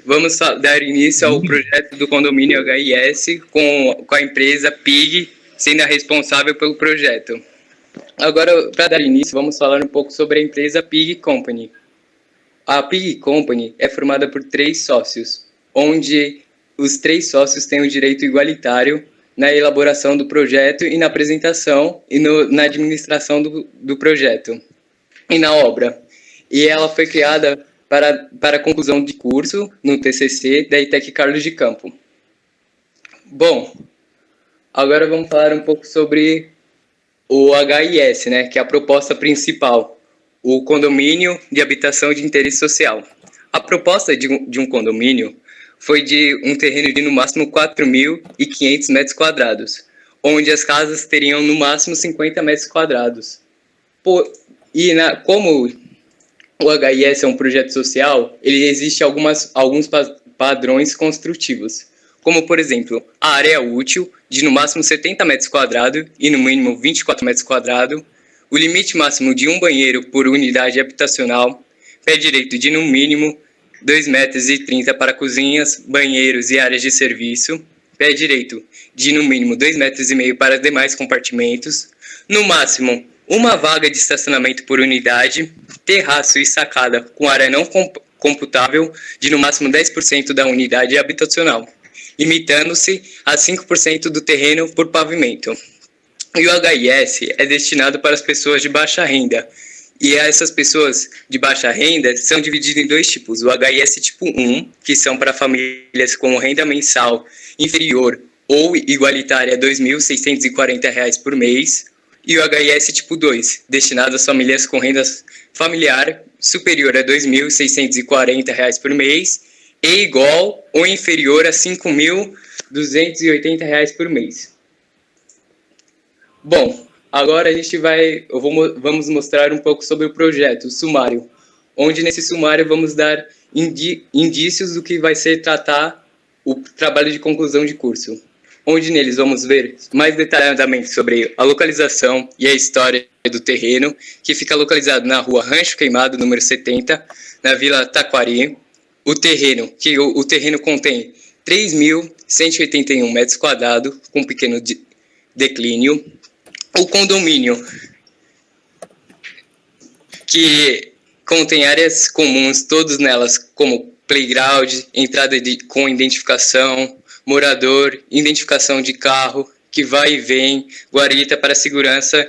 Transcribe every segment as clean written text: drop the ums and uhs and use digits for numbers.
Vamos dar início ao projeto do condomínio HIS com a empresa PIG sendo a responsável pelo projeto. Agora, para dar início, vamos falar um pouco sobre a empresa PIG Company. A PIG Company é formada por 3 sócios, onde os 3 sócios têm o direito igualitário na elaboração do projeto e na apresentação e na administração do projeto e na obra. E ela foi criada para a conclusão de curso no TCC da ITEC Carlos de Campo. Bom, agora vamos falar um pouco sobre o HIS, né, que é a proposta principal, o condomínio de habitação de interesse social. A proposta de um condomínio foi de um terreno de no máximo 4.500 metros quadrados, onde as casas teriam no máximo 50 metros quadrados. Como o HIS é um projeto social, ele existe alguns padrões construtivos, como, por exemplo, a área útil de no máximo 70 metros quadrados e no mínimo 24 metros quadrados, o limite máximo de um banheiro por unidade habitacional, pé direito de no mínimo 2,30 metros para cozinhas, banheiros e áreas de serviço, pé direito de no mínimo 2,5 metros para demais compartimentos, no máximo uma vaga de estacionamento por unidade, terraço e sacada com área não computável de no máximo 10% da unidade habitacional, limitando-se a 5% do terreno por pavimento. E o HIS é destinado para as pessoas de baixa renda, e essas pessoas de baixa renda são divididas em 2 tipos, o HIS tipo 1, que são para famílias com renda mensal inferior ou igualitária a R$ 2.640 por mês, e o HIS tipo 2, destinado às famílias com renda familiar superior a R$ 2.640 por mês e igual ou inferior a R$ 5.280 por mês. Bom, agora vamos mostrar um pouco sobre o projeto, o sumário, onde nesse sumário vamos dar indícios do que vai ser tratar o trabalho de conclusão de curso, onde neles vamos ver mais detalhadamente sobre a localização e a história do terreno, que fica localizado na rua Rancho Queimado, número 70, na Vila Taquari. O terreno contém 3.181 metros quadrados, com pequeno declínio. O condomínio, que contém áreas comuns, todas nelas, como playground, entrada com identificação, morador, identificação de carro, que vai e vem, guarita para segurança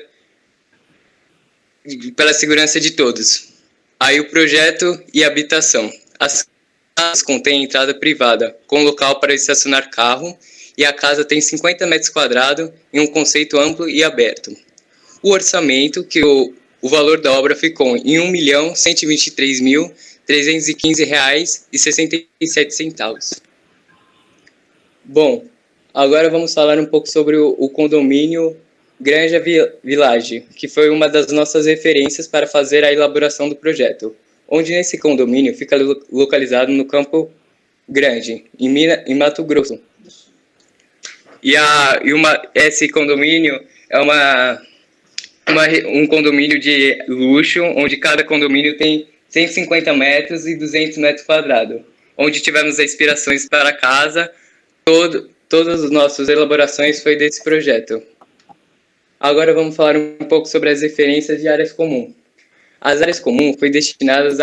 de todos. Aí o projeto e habitação. As casas contêm entrada privada, com local para estacionar carro, e a casa tem 50 metros quadrados em um conceito amplo e aberto. O orçamento, que o valor da obra ficou em R$ 1.123.315,67. Bom, agora vamos falar um pouco sobre o condomínio Granja Village, que foi uma das nossas referências para fazer a elaboração do projeto, onde nesse condomínio fica localizado no Campo Grande, em Mato Grosso. Esse condomínio é um condomínio de luxo, onde cada condomínio tem 150 metros e 200 metros quadrados, onde tivemos as inspirações para a casa. Todas as nossas elaborações foi desse projeto. Agora vamos falar um pouco sobre as referências de áreas comuns. As áreas comuns foram destinadas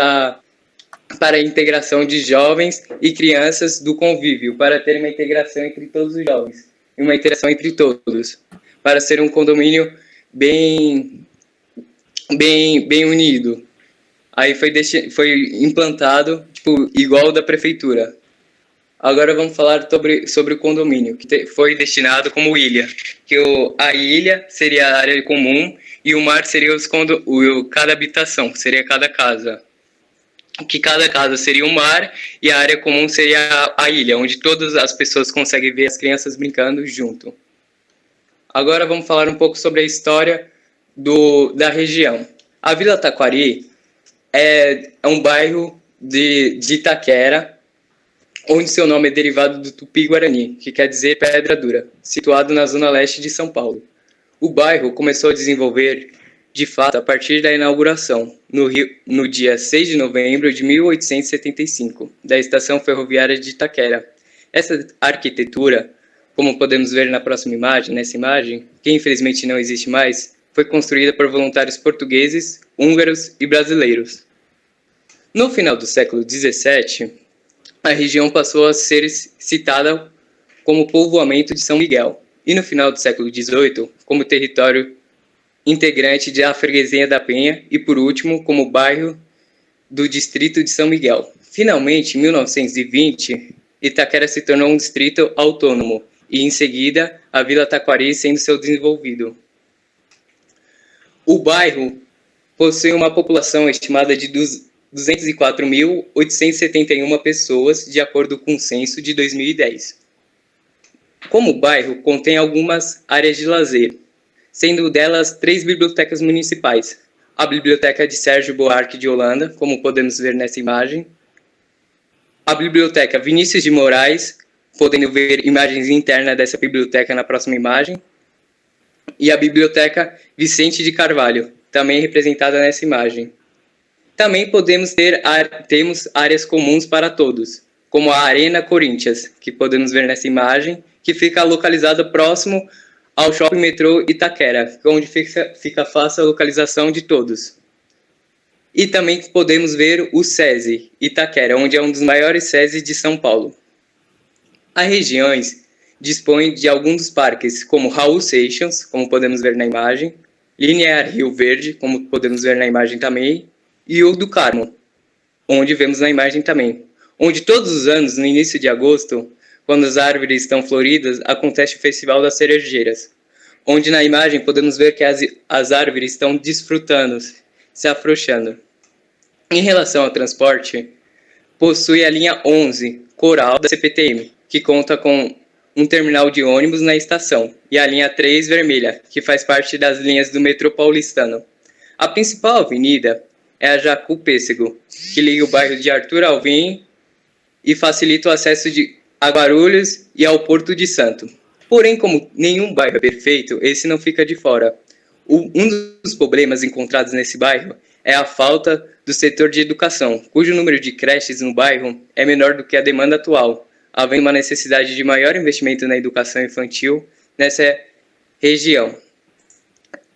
para a integração de jovens e crianças do convívio, para ter uma integração entre todos os jovens, e uma interação entre todos, para ser um condomínio bem unido. Aí foi implantado igual da prefeitura. Agora vamos falar sobre o condomínio, que foi destinado como ilha, que a ilha seria a área comum e o mar seria cada habitação, seria cada casa. Que cada casa seria o mar e a área comum seria a ilha, onde todas as pessoas conseguem ver as crianças brincando junto. Agora vamos falar um pouco sobre a história da região. A Vila Taquari é um bairro de Itaquera, onde seu nome é derivado do Tupi-Guarani, que quer dizer pedra dura, situado na zona leste de São Paulo. O bairro começou a desenvolver de fato a partir da inauguração, no dia 6 de novembro de 1875, da Estação Ferroviária de Itaquera. Essa arquitetura, como podemos ver na próxima imagem, nessa imagem, que infelizmente não existe mais, foi construída por voluntários portugueses, húngaros e brasileiros. No final do século XVII, a região passou a ser citada como povoamento de São Miguel, e no final do século XVIII, como território integrante da Freguesia da Penha, e por último, como bairro do distrito de São Miguel. Finalmente, em 1920, Itaquera se tornou um distrito autônomo, e em seguida, a Vila Taquari sendo seu desenvolvido. O bairro possui uma população estimada de 204.871 pessoas, de acordo com o censo de 2010. Como o bairro contém algumas áreas de lazer, sendo delas 3 bibliotecas municipais. A Biblioteca de Sérgio Buarque de Holanda, como podemos ver nessa imagem. A Biblioteca Vinícius de Moraes, podendo ver imagens internas dessa biblioteca na próxima imagem. E a Biblioteca Vicente de Carvalho, também representada nessa imagem. Também temos áreas comuns para todos, como a Arena Corinthians, que podemos ver nessa imagem, que fica localizada próximo ao Shopping Metrô Itaquera, onde fica fácil a localização de todos. E também podemos ver o SESI Itaquera, onde é um dos maiores SESI de São Paulo. A região dispõe de alguns dos parques, como Raul Seixas, como podemos ver na imagem, Linear Rio Verde, como podemos ver na imagem também, e o do Carmo, onde vemos na imagem também, onde todos os anos, no início de agosto, quando as árvores estão floridas, acontece o Festival das Cerejeiras, onde na imagem podemos ver que as árvores estão desfrutando, se afrouxando. Em relação ao transporte, possui a linha 11, Coral, da CPTM, que conta com um terminal de ônibus na estação, e a linha 3, Vermelha, que faz parte das linhas do metrô paulistano. A principal avenida é a Jacu Pêssego, que liga o bairro de Arthur Alvim e facilita o acesso a Guarulhos e ao Porto de Santo. Porém, como nenhum bairro é perfeito, esse não fica de fora. Um dos problemas encontrados nesse bairro é a falta do setor de educação, cujo número de creches no bairro é menor do que a demanda atual, havendo uma necessidade de maior investimento na educação infantil nessa região.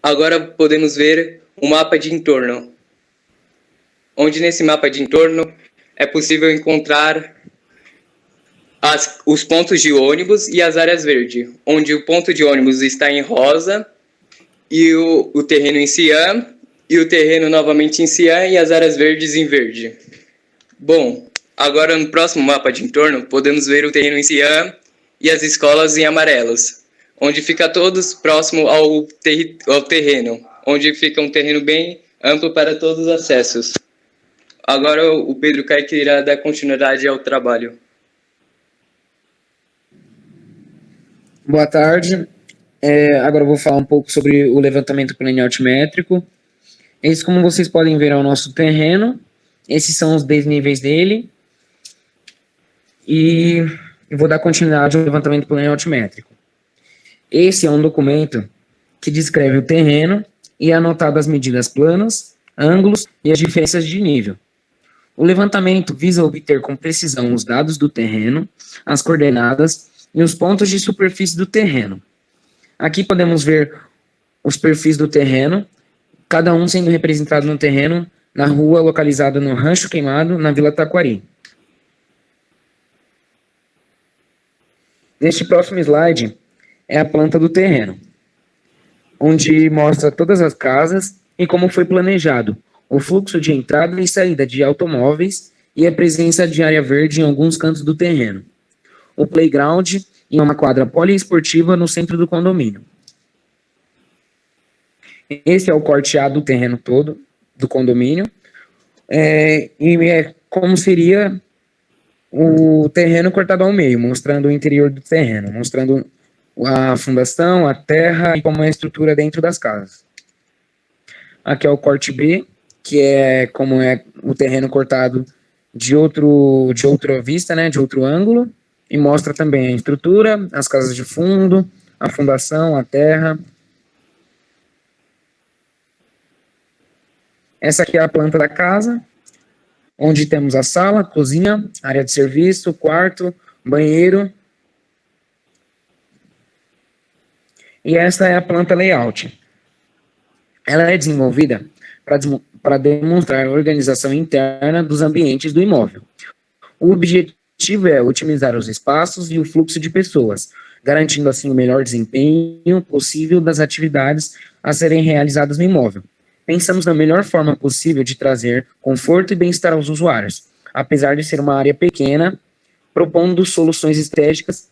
Agora podemos ver o mapa de entorno, onde nesse mapa de entorno é possível encontrar os pontos de ônibus e as áreas verdes, onde o ponto de ônibus está em rosa e o terreno em cian, e o terreno novamente em cian e as áreas verdes em verde. Bom, agora no próximo mapa de entorno podemos ver o terreno em cian e as escolas em amarelos, onde fica todos próximo ao terreno, onde fica um terreno bem amplo para todos os acessos. Agora o Pedro Kaique irá dar continuidade ao trabalho. Boa tarde. Agora eu vou falar um pouco sobre o levantamento plano altimétrico. Esse, como vocês podem ver, é o nosso terreno. Esses são os desníveis dele. E eu vou dar continuidade ao levantamento plano altimétrico. Esse é um documento que descreve o terreno e é anotado as medidas planas, ângulos e as diferenças de nível. O levantamento visa obter com precisão os dados do terreno, as coordenadas e os pontos de superfície do terreno. Aqui podemos ver os perfis do terreno, cada um sendo representado no terreno, na rua localizada no Rancho Queimado, na Vila Taquari. Neste próximo slide é a planta do terreno, onde mostra todas as casas e como foi planejado, o fluxo de entrada e saída de automóveis e a presença de área verde em alguns cantos do terreno. O playground e uma quadra poliesportiva no centro do condomínio. Esse é o corte A do terreno todo, do condomínio, e é como seria o terreno cortado ao meio, mostrando o interior do terreno, mostrando a fundação, a terra e como é a estrutura dentro das casas. Aqui é o corte B, que é como é o terreno cortado de outra vista, né, de outro ângulo, e mostra também a estrutura, as casas de fundo, a fundação, a terra. Essa aqui é a planta da casa, onde temos a sala, cozinha, área de serviço, quarto, banheiro. E essa é a planta layout. Ela é desenvolvida para demonstrar a organização interna dos ambientes do imóvel. O objetivo é otimizar os espaços e o fluxo de pessoas, garantindo assim o melhor desempenho possível das atividades a serem realizadas no imóvel. Pensamos na melhor forma possível de trazer conforto e bem-estar aos usuários, apesar de ser uma área pequena, propondo soluções estéticas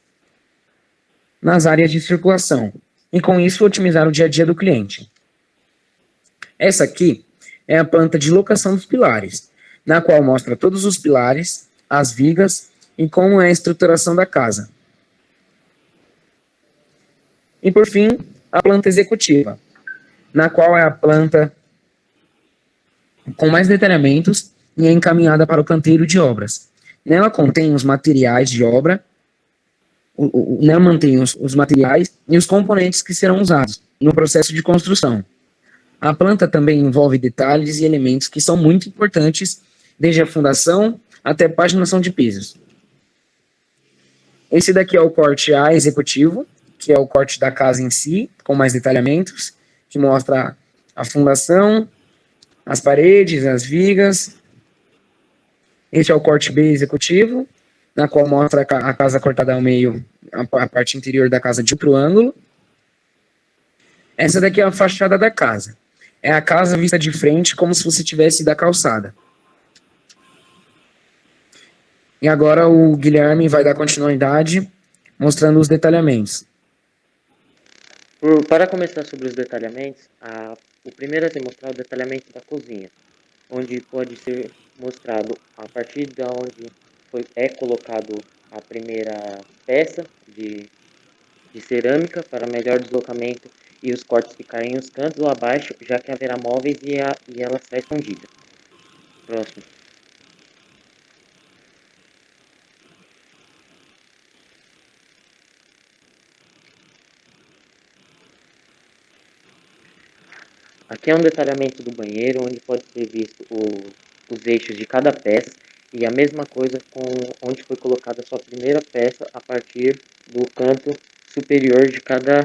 nas áreas de circulação, e com isso otimizar o dia a dia do cliente. Essa aqui é a planta de locação dos pilares, na qual mostra todos os pilares, as vigas e como é a estruturação da casa. E por fim, a planta executiva, na qual é a planta com mais detalhamentos e é encaminhada para o canteiro de obras. Nela contém os materiais de obra, nela mantém os materiais e os componentes que serão usados no processo de construção. A planta também envolve detalhes e elementos que são muito importantes, desde a fundação até a paginação de pisos. Esse daqui é o corte A executivo, que é o corte da casa em si, com mais detalhamentos, que mostra a fundação, as paredes, as vigas. Esse é o corte B executivo, na qual mostra a casa cortada ao meio, a parte interior da casa de outro ângulo. Essa daqui é a fachada da casa. É a casa vista de frente, como se você tivesse da calçada. E agora o Guilherme vai dar continuidade, mostrando os detalhamentos. Para começar sobre os detalhamentos, o primeiro a ser mostrado é o detalhamento da cozinha, onde pode ser mostrado a partir de onde é colocado a primeira peça de cerâmica para melhor deslocamento e os cortes ficarem nos cantos ou abaixo, já que haverá móveis e ela está escondida. Próximo. Aqui é um detalhamento do banheiro, onde pode ser visto os eixos de cada peça e a mesma coisa com onde foi colocada a sua primeira peça a partir do canto superior de cada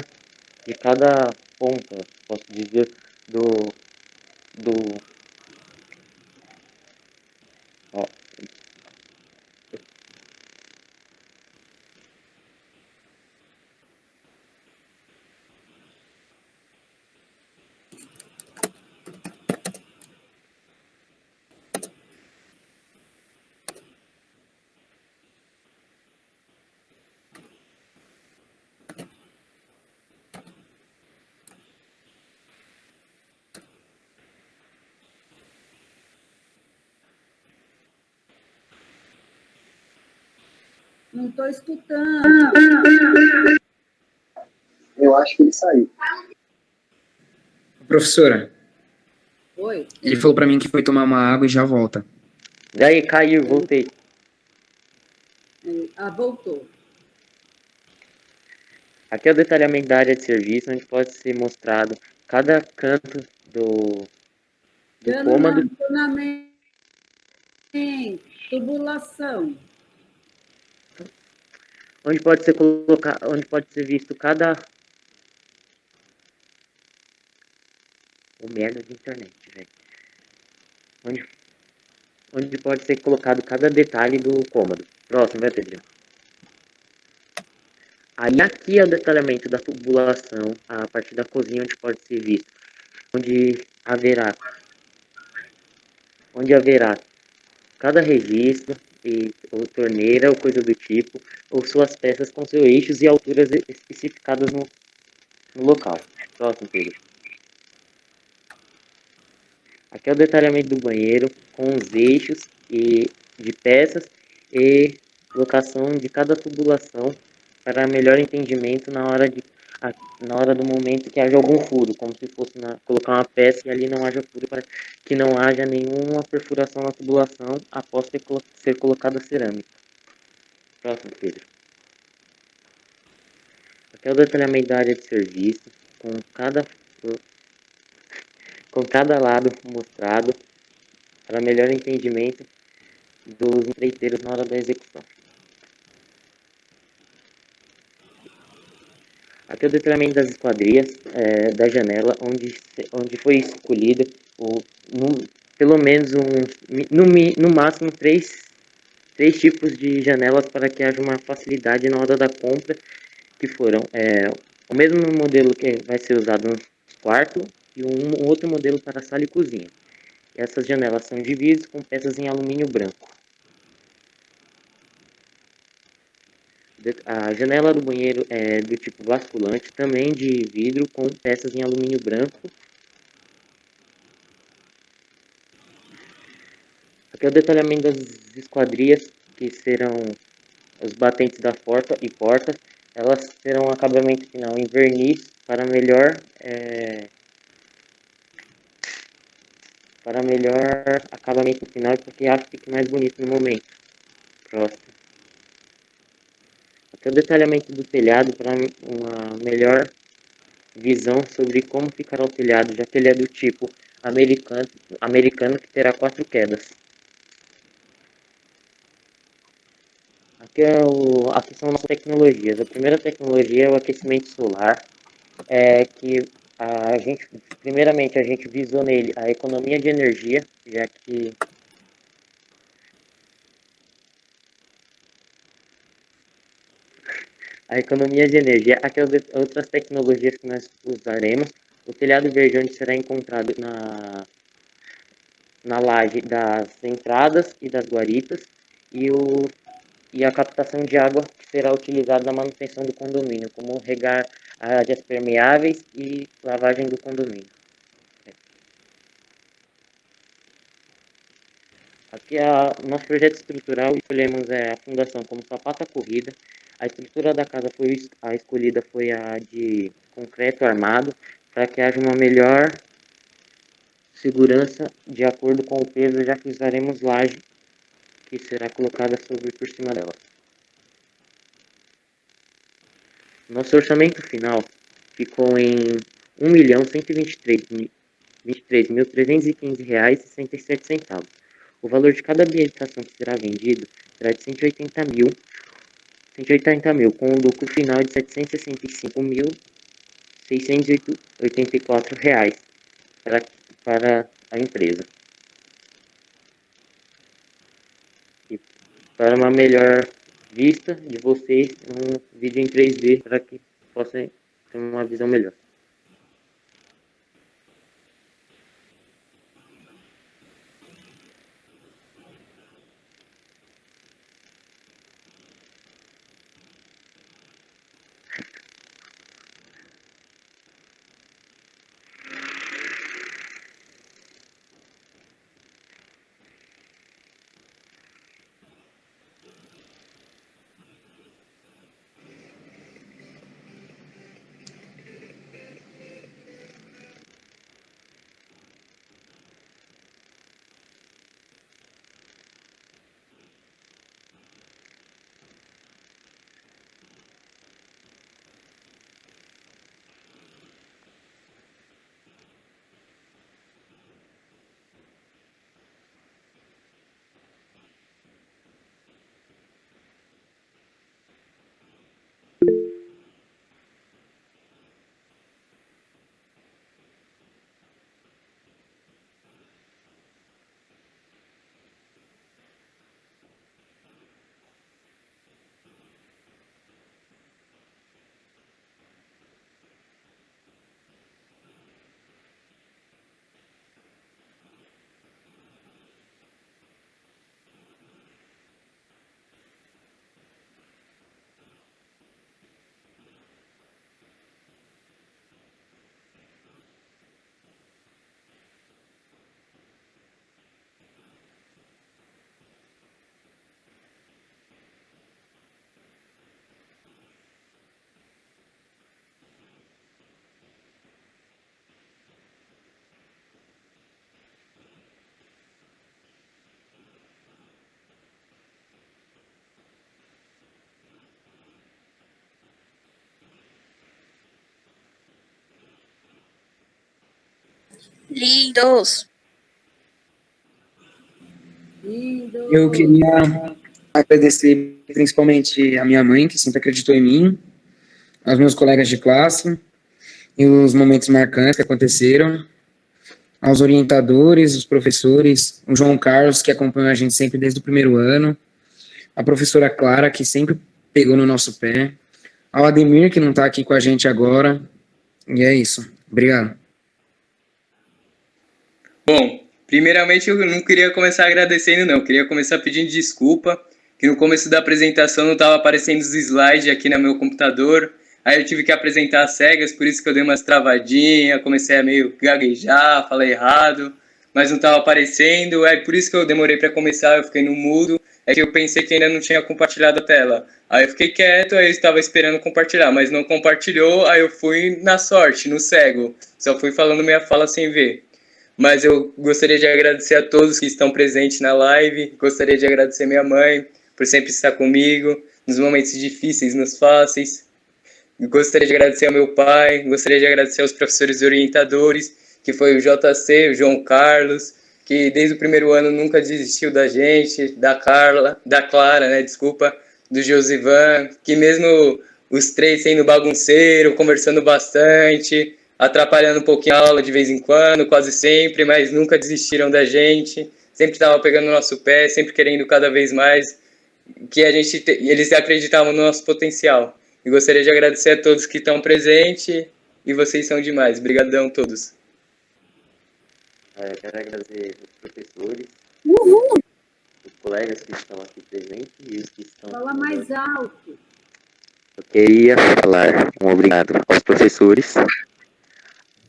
ponta, posso dizer, do ó, Não estou escutando. Eu acho que ele saiu. Professora, Oi? ele falou para mim que foi tomar uma água e já volta. daí caiu, voltei. Voltou. Aqui é o detalhamento da área de serviço, onde pode ser mostrado cada canto do cômodo. Relacionamento, tubulação. Onde pode ser visto cada... merda de internet, velho. Onde pode ser colocado cada detalhe do cômodo. Próximo, vai, Pedro. Aí aqui é o detalhamento da tubulação, a partir da cozinha, onde pode ser visto. Onde haverá cada registro, ou torneira, ou coisa do tipo, ou suas peças com seus eixos e alturas especificadas no local. Próximo, Pedro. Aqui é o detalhamento do banheiro, com os eixos de peças e locação de cada tubulação para melhor entendimento na hora do momento que haja algum furo, como se fosse colocar uma peça e ali não haja furo, para que não haja nenhuma perfuração na tubulação após ser colocada a cerâmica. Próximo, Pedro. Aqui é o detalhamento da área de serviço, com com cada lado mostrado para melhor entendimento dos empreiteiros na hora da execução. Aqui é o detalhamento das esquadrias da janela, onde foi escolhido pelo menos no máximo três tipos de janelas para que haja uma facilidade na hora da compra, que foram o mesmo modelo que vai ser usado no quarto e um outro modelo para sala e cozinha. Essas janelas são de vidro com peças em alumínio branco. A janela do banheiro é do tipo basculante, também de vidro com peças em alumínio branco. Aqui é o detalhamento das esquadrias, que serão os batentes da porta e portas. Elas terão um acabamento final em verniz para melhor acabamento final, porque acho que fica mais bonito no momento. Próximo. Aqui é o detalhamento do telhado para uma melhor visão sobre como ficará o telhado, já que ele é do tipo americano que terá 4 quedas. Aqui são nossas tecnologias. A primeira tecnologia é o aquecimento solar, que primeiramente a gente visou nele a economia de energia, já que a economia de energia, aqui outras tecnologias que nós usaremos. O telhado verde, onde será encontrado na laje das entradas e das guaritas, e a captação de água que será utilizada na manutenção do condomínio, como regar áreas permeáveis e lavagem do condomínio. Aqui nosso projeto estrutural, escolhemos a fundação como sapata corrida. A estrutura da casa escolhida foi a de concreto armado, para que haja uma melhor segurança de acordo com o peso, já que usaremos laje que será colocada por cima dela. Nosso orçamento final ficou em R$1.123.315,67. O valor de cada habilitação que será vendido será de 180 mil, com um lucro final de R$765.684 para a empresa. E para uma melhor vista de vocês, um vídeo em 3D para que possam ter uma visão melhor. Lindos! Lindo. Eu queria agradecer principalmente a minha mãe, que sempre acreditou em mim, aos meus colegas de classe e os momentos marcantes que aconteceram, aos orientadores, os professores, o João Carlos, que acompanhou a gente sempre desde o primeiro ano, a professora Clara, que sempre pegou no nosso pé, ao Ademir, que não está aqui com a gente agora, e é isso. Obrigado. Bom, primeiramente eu não queria começar agradecendo, não. Eu queria começar pedindo desculpa, que no começo da apresentação não estava aparecendo os slides aqui no meu computador. Aí eu tive que apresentar às cegas, por isso que eu dei umas travadinhas, comecei a meio gaguejar, falei errado, mas não estava aparecendo. É por isso que eu demorei para começar, eu fiquei no mudo. É que eu pensei que ainda não tinha compartilhado a tela. Aí eu fiquei quieto, aí eu estava esperando compartilhar, mas não compartilhou, aí eu fui na sorte, no cego. Só fui falando minha fala sem ver. Mas eu gostaria de agradecer a todos que estão presentes na live, gostaria de agradecer minha mãe por sempre estar comigo, nos momentos difíceis, nos fáceis. Gostaria de agradecer ao meu pai, gostaria de agradecer aos professores orientadores, que foi o JC, o João Carlos, que desde o primeiro ano nunca desistiu da gente, da Clara, né, desculpa, do Josivan, que mesmo os três sendo bagunceiro, conversando bastante, atrapalhando um pouquinho a aula de vez em quando, quase sempre, mas nunca desistiram da gente, sempre estavam pegando o nosso pé, sempre querendo cada vez mais, que eles acreditavam no nosso potencial. E gostaria de agradecer a todos que estão presentes, e vocês são demais. Obrigadão a todos. Eu quero agradecer os professores, os colegas que estão aqui presentes e os que estão... Fala mais alto. Eu queria falar um obrigado aos professores,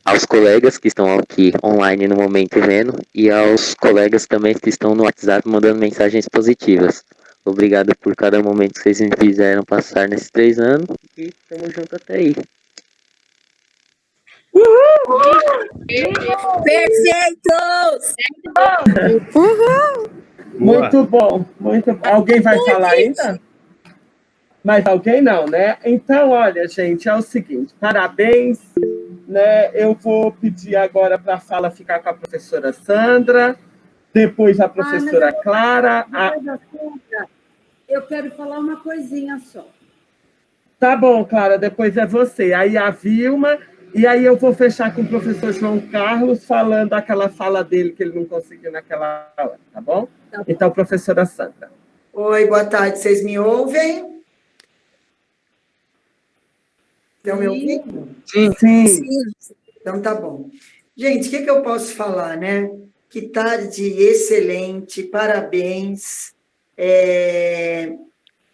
aos colegas que estão aqui online no momento vendo e aos colegas também que estão no WhatsApp mandando mensagens positivas. Obrigado por cada momento que vocês me fizeram passar nesses 3 anos e estamos juntos até aí. Perfeitos! Muito bom, muito bom. Alguém vai falar ainda? Mas alguém não, né? Então, olha, gente, é o seguinte, parabéns, né? Eu vou pedir agora para a fala ficar com a professora Sandra, depois a professora Clara. Eu quero falar uma coisinha só. Tá bom, Clara, depois é você. Aí a Vilma, e aí eu vou fechar com o professor João Carlos falando aquela fala dele que ele não conseguiu naquela hora, tá bom? Tá bom. Então, professora Sandra. Oi, boa tarde, vocês me ouvem? Estão me ouvindo? Sim. Então tá bom. Gente, o que eu posso falar, né? Que tarde excelente, parabéns.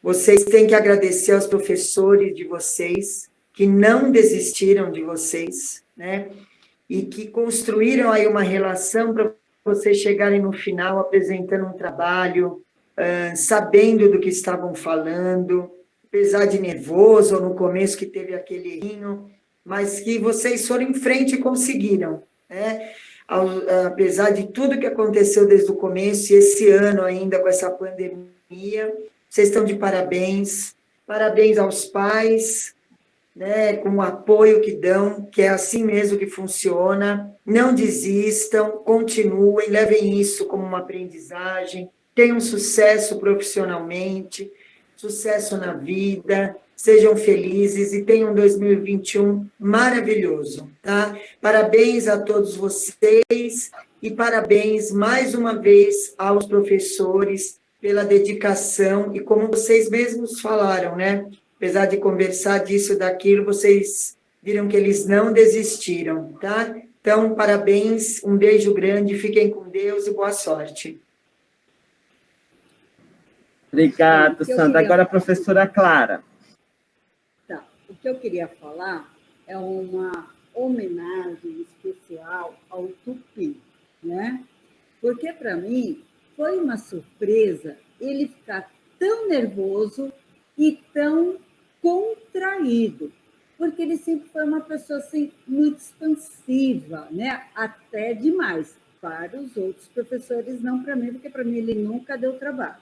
Vocês têm que agradecer aos professores de vocês, que não desistiram de vocês, né? E que construíram aí uma relação para vocês chegarem no final apresentando um trabalho, sabendo do que estavam falando, apesar de nervoso, ou no começo que teve aquele errinho, mas que vocês foram em frente e conseguiram, né? Apesar de tudo que aconteceu desde o começo, e esse ano ainda com essa pandemia, vocês estão de parabéns. Parabéns aos pais, né, com o apoio que dão, que é assim mesmo que funciona. Não desistam, continuem, levem isso como uma aprendizagem, tenham sucesso profissionalmente, sucesso na vida, sejam felizes e tenham um 2021 maravilhoso, tá? Parabéns a todos vocês e parabéns mais uma vez aos professores pela dedicação e como vocês mesmos falaram, né? Apesar de conversar disso, daquilo, vocês viram que eles não desistiram, tá? Então, parabéns, um beijo grande, fiquem com Deus e boa sorte. Obrigado, Sandra. Agora a professora Clara. Tá. O que eu queria falar é uma homenagem especial ao Tupi, né? Porque, para mim, foi uma surpresa ele ficar tão nervoso e tão contraído, porque ele sempre foi uma pessoa assim, muito expansiva, né? Até demais. Para os outros professores, não para mim, porque para mim ele nunca deu trabalho.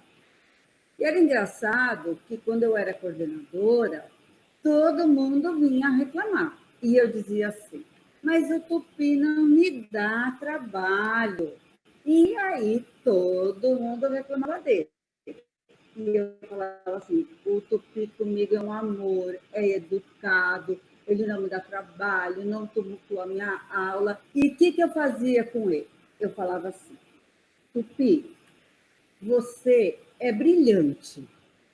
E era engraçado que, quando eu era coordenadora, todo mundo vinha reclamar. E eu dizia assim, mas o tupi não me dá trabalho. E aí todo mundo reclamava dele. E eu falava assim, o tupi comigo é um amor, é educado, ele não me dá trabalho, não tumultua a minha aula. E o que eu fazia com ele? Eu falava assim, tupi, você é brilhante,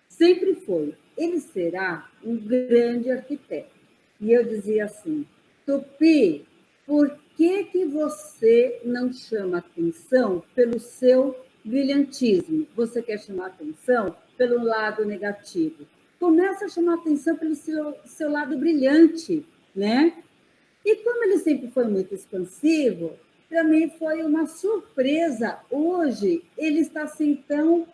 sempre foi. Ele será um grande arquiteto. E eu dizia assim, tupi, por que você não chama atenção pelo seu brilhantismo? Você quer chamar atenção pelo lado negativo. Começa a chamar atenção pelo seu lado brilhante, né? E como ele sempre foi muito expansivo, para mim foi uma surpresa. Hoje ele está assim tão,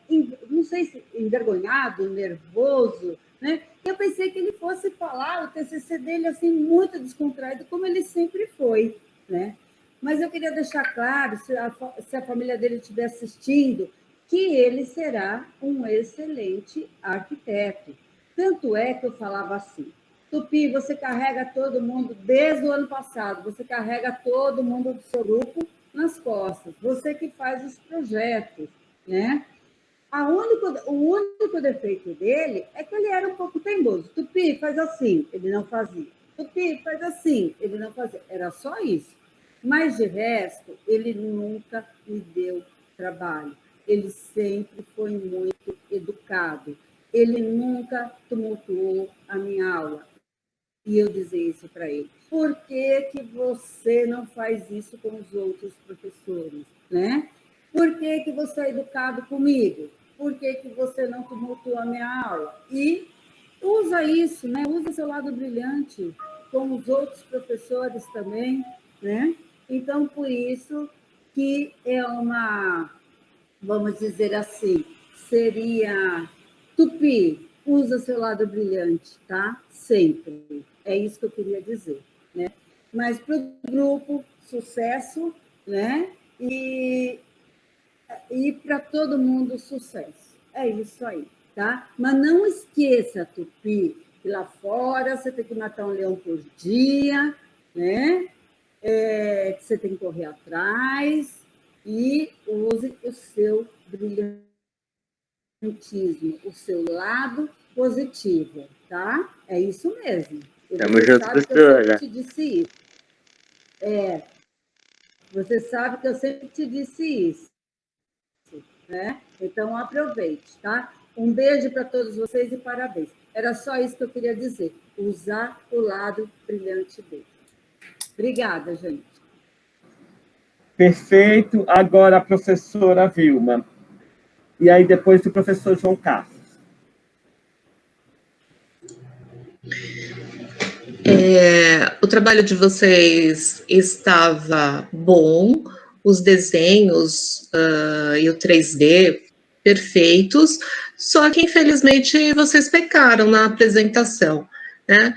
não sei se envergonhado, nervoso, né? Eu pensei que ele fosse falar o TCC dele assim muito descontraído, como ele sempre foi, né? Mas eu queria deixar claro, se a família dele estiver assistindo, que ele será um excelente arquiteto. Tanto é que eu falava assim, Tupi, você carrega todo mundo, desde o ano passado, você carrega todo mundo do seu grupo nas costas, você que faz os projetos, né? O único defeito dele é que ele era um pouco teimoso. Tupi, faz assim, ele não fazia. Tupi, faz assim, ele não fazia. Era só isso. Mas, de resto, ele nunca me deu trabalho. Ele sempre foi muito educado. Ele nunca tumultuou a minha aula. E eu dizia isso para ele. Por que você não faz isso com os outros professores, né? Por que você é educado comigo? Por que você não tumultua a minha aula? E usa isso, né? Usa seu lado brilhante com os outros professores também, né? Então, por isso que é uma, vamos dizer assim, seria Tupi, usa seu lado brilhante, tá? Sempre. É isso que eu queria dizer, né? Mas para o grupo, sucesso, né? E para todo mundo, sucesso. É isso aí, tá? Mas não esqueça, Tupi, que lá fora você tem que matar um leão por dia, né? Que você tem que correr atrás e use o seu brilhantismo, o seu lado positivo, tá? É isso mesmo. E Tamo você junto, sabe que eu sempre professora. te disse isso. Você sabe que eu sempre te disse isso, né? Então, aproveite, tá? Um beijo para todos vocês e parabéns. Era só isso que eu queria dizer. Usar o lado brilhante dele. Obrigada, gente. Perfeito. Agora a professora Vilma. E aí depois o professor João Carlos. O trabalho de vocês estava bom, os desenhos e o 3D perfeitos, só que infelizmente vocês pecaram na apresentação, né?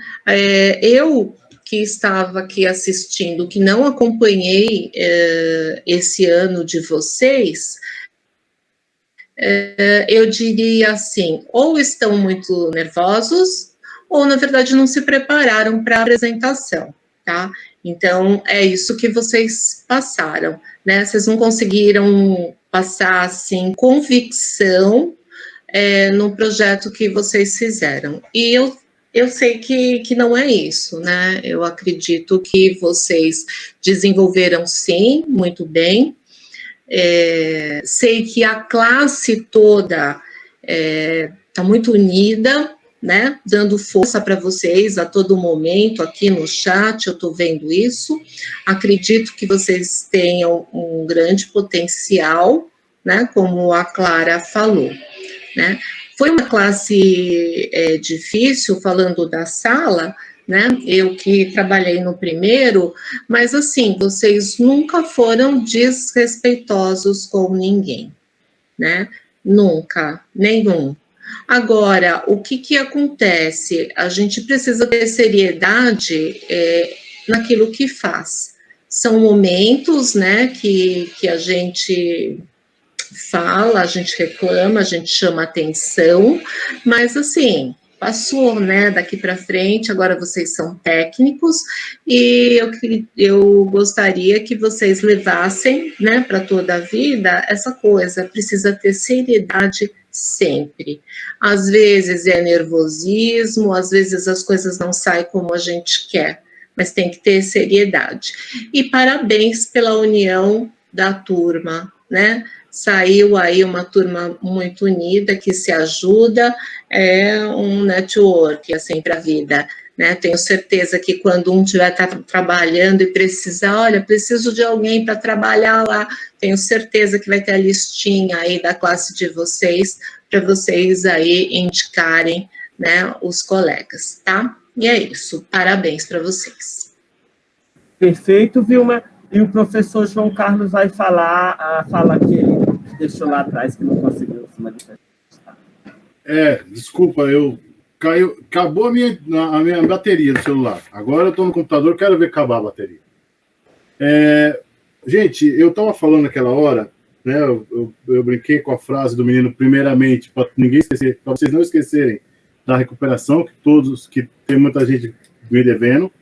Eu que estava aqui assistindo, que não acompanhei esse ano de vocês, eu diria assim, ou estão muito nervosos, ou, na verdade, não se prepararam para a apresentação, tá? Então, é isso que vocês passaram, né? Vocês não conseguiram passar, assim, convicção no projeto que vocês fizeram. E eu sei que não é isso, né? Eu acredito que vocês desenvolveram, sim, muito bem. Sei que a classe toda está muito unida, né, dando força para vocês a todo momento aqui no chat, eu estou vendo isso. Acredito que vocês tenham um grande potencial, né, como a Clara falou, né. Foi uma classe difícil, falando da sala, né, eu que trabalhei no primeiro, mas assim, vocês nunca foram desrespeitosos com ninguém, né, nunca, nenhum. Agora, o que acontece? A gente precisa ter seriedade naquilo que faz. São momentos, né, que a gente fala, a gente reclama, a gente chama atenção, mas assim, passou, né? Daqui para frente, agora vocês são técnicos e eu gostaria que vocês levassem, né, para toda a vida essa coisa. Precisa ter seriedade sempre. Às vezes é nervosismo, às vezes as coisas não saem como a gente quer, mas tem que ter seriedade. E parabéns pela união da turma, né? Saiu aí uma turma muito unida, que se ajuda, é um network, assim, para a vida, né? Tenho certeza que quando um estiver trabalhando e precisar, olha, preciso de alguém para trabalhar lá, tenho certeza que vai ter a listinha aí da classe de vocês, para vocês aí indicarem, né, os colegas, tá? E é isso, parabéns para vocês. Perfeito, Vilma. E o professor João Carlos vai falar a fala que ele deixou lá atrás, que não conseguiu se manifestar. Desculpa, acabou a minha bateria do celular. Agora eu estou no computador, quero ver acabar a bateria. Gente, eu estava falando naquela hora, né? Eu brinquei com a frase do menino, primeiramente, para ninguém esquecer, para vocês não esquecerem da recuperação, que tem muita gente me devendo.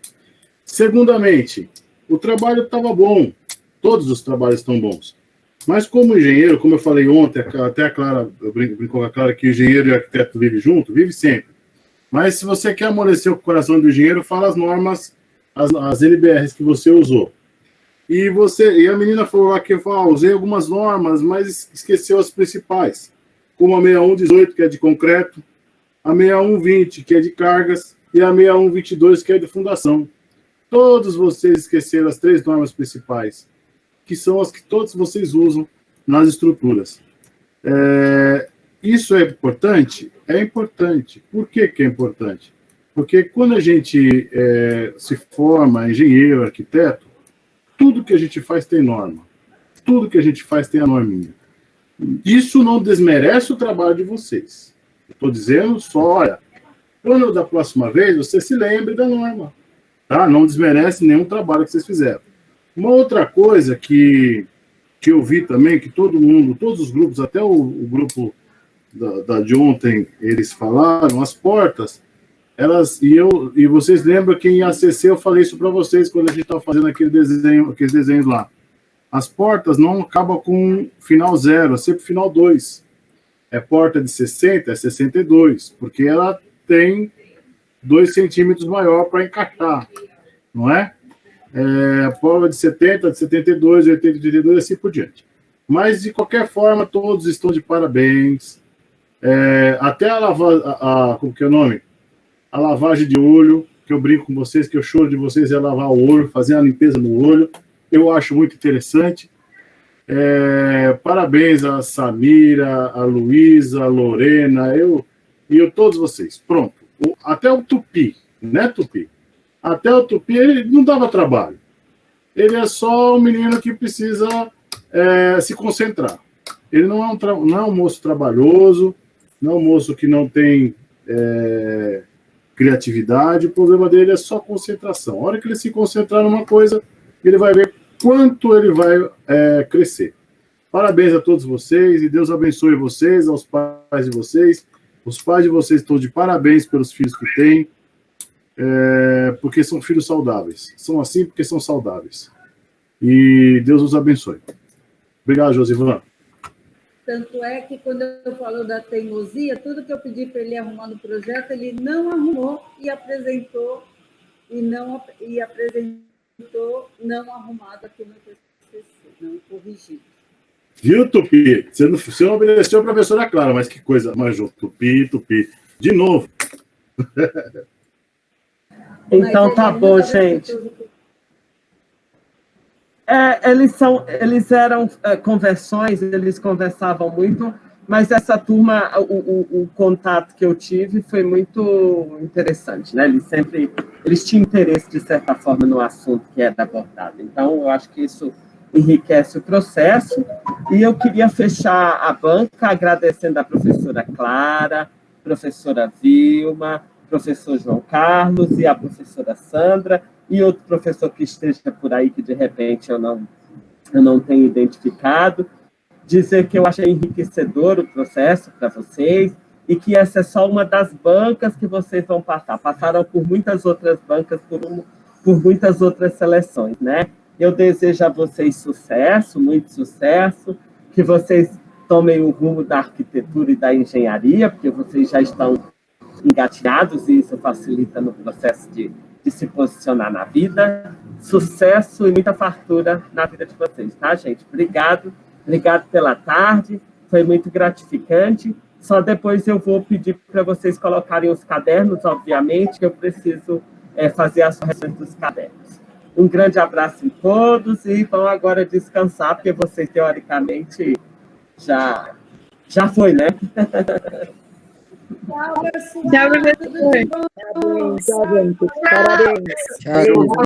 Segundamente, o trabalho estava bom, todos os trabalhos estão bons. Mas como engenheiro, como eu falei ontem, até a Clara, eu brinco com a Clara que engenheiro e arquiteto vivem junto, vive sempre. Mas se você quer amolecer o coração do engenheiro, fala as normas, as NBRs que você usou. E a menina falou aqui, usei algumas normas, mas esqueceu as principais, como a 6118, que é de concreto, a 6120, que é de cargas, e a 6122, que é de fundação. Todos vocês esqueceram as 3 normas principais, que são as que todos vocês usam nas estruturas. Isso é importante? É importante. Por que é importante? Porque quando a gente se forma engenheiro, arquiteto, tudo que a gente faz tem norma. Tudo que a gente faz tem a norminha. Isso não desmerece o trabalho de vocês. Estou dizendo só, olha, quando da próxima vez você se lembre da norma. Tá? Não desmerece nenhum trabalho que vocês fizeram. Uma outra coisa que eu vi também, que todos os grupos, até o grupo de ontem, eles falaram, as portas, e vocês lembram que em ACC eu falei isso para vocês quando a gente estava fazendo aqueles desenhos lá. As portas não acabam com final 0, é sempre final 2. É porta de 60, é 62, porque ela tem 2 centímetros maior para encaixar, não é? Prova de 70, de 72, de 80, de 82, assim por diante. Mas, de qualquer forma, todos estão de parabéns. Até como que é o nome? A lavagem de olho, que eu brinco com vocês, que eu choro de vocês, é lavar o olho, fazer a limpeza no olho. Eu acho muito interessante. Parabéns a Samira, a Luísa, a Lorena, todos vocês. Pronto. Até o Tupi, né, Tupi? Até o Tupi, ele não dava trabalho. Ele é só um menino que precisa se concentrar. Ele não é um moço trabalhoso, não é um moço que não tem criatividade. O problema dele é só concentração. A hora que ele se concentrar numa coisa, ele vai ver quanto ele vai crescer. Parabéns a todos vocês e Deus abençoe vocês, aos pais de vocês. Os pais de vocês estão de parabéns pelos filhos que têm, porque são filhos saudáveis. São assim porque são saudáveis. E Deus os abençoe. Obrigado, Josivan. Tanto é que quando eu falo da teimosia, tudo que eu pedi para ele arrumar no projeto, ele não arrumou e apresentou não arrumado aqui no TCC, não corrigido. Viu, Tupi? Você não obedeceu a professora Clara, mas que coisa. Mas, Tupi. De novo. Então, tá bom, gente. Eles eram conversões, eles conversavam muito, mas essa turma, o contato que eu tive foi muito interessante, né? Eles tinham interesse, de certa forma, no assunto que era abordado. Então, eu acho que isso enriquece o processo, e eu queria fechar a banca agradecendo a professora Clara, professora Vilma, professor João Carlos e a professora Sandra, e outro professor que esteja por aí, que de repente eu não tenho identificado, dizer que eu achei enriquecedor o processo para vocês, e que essa é só uma das bancas que vocês vão passar. Passaram por muitas outras bancas, por muitas outras seleções, né? Eu desejo a vocês sucesso, muito sucesso, que vocês tomem o rumo da arquitetura e da engenharia, porque vocês já estão engatilhados e isso facilita no processo de se posicionar na vida. Sucesso e muita fartura na vida de vocês, tá, gente? Obrigado pela tarde, foi muito gratificante. Só depois eu vou pedir para vocês colocarem os cadernos, obviamente, que eu preciso fazer as correções dos cadernos. Um grande abraço em todos e vão agora descansar, porque vocês, teoricamente, já foi, né? Tchau, professor. Tchau, professor. Tudo de bom. Tchau, gente. Parabéns. Tchau.